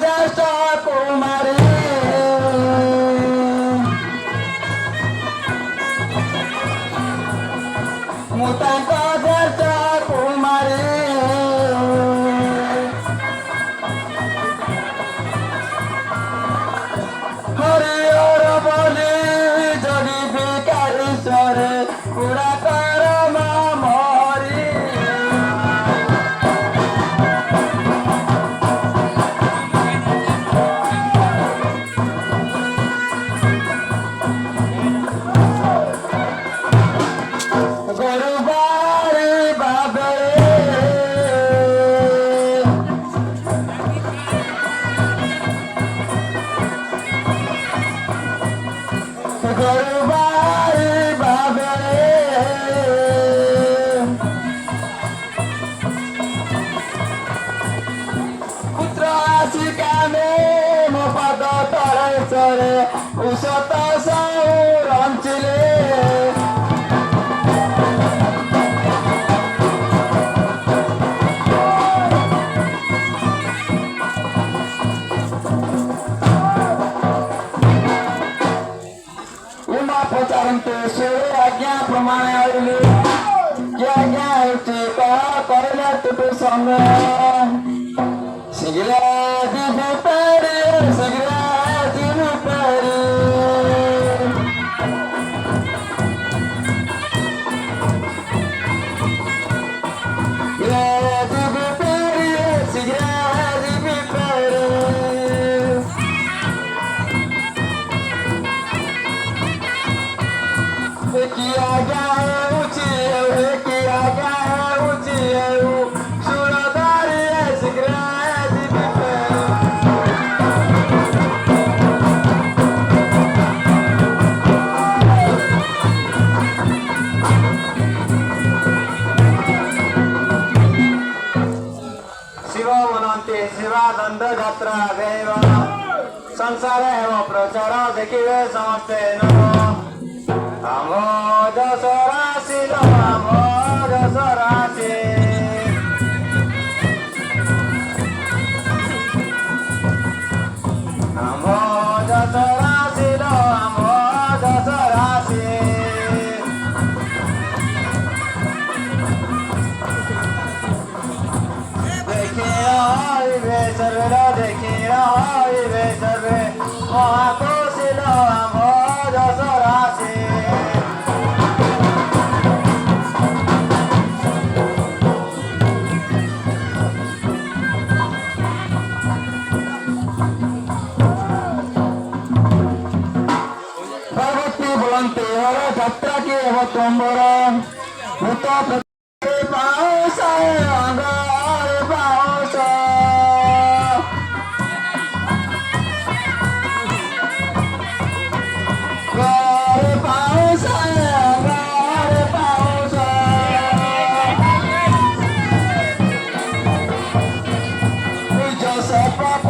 জ্যেষ্ঠ কুমারী ମୁଁ ତାଙ୍କ ଜ୍ୟେଷ୍ଠ କୁମାରୀ ହରିହର ବୋଲି ଯଦି ଭିକାରୀଶ୍ୱରେ ପୁରା କରମ ମରି ଗରୁବାରି ବାବରେ ଗରୁବାରି ବାବରେ ପୁତ୍ର ଆସି କାମେ ମୋ ପାଦ ତଳେ ସରେ ଉଷତ ସାଉ ରଞ୍ଚିଲେ उमा पचारते सुरे आज्ञा प्रमाण आइले क्या आज्ञा होती कहा करले तुटे संग शीघ्र दिबे पारे शीघ्र दिबे पारे दिबे पारे शीघ्र दिबे पारे किया गया ऊंची किया गया ऊंची सुरदारी शीघ्र दिबे शिव मनन्ते शिवानन्द जात्रा देव संसार एवं प्रचार देखिए समस्ते नमो आमो दशराशि लो आमो दशराशि आमो दशराशि लो आमो दशराशि देखिए सर्वे महाकोशि लो आमो दशराशि भगवती बोलते हर যাত্রা की अवतंबर भूत पाऊस अंगार पाऊस घर पाऊस अंगार पाऊस जस पाप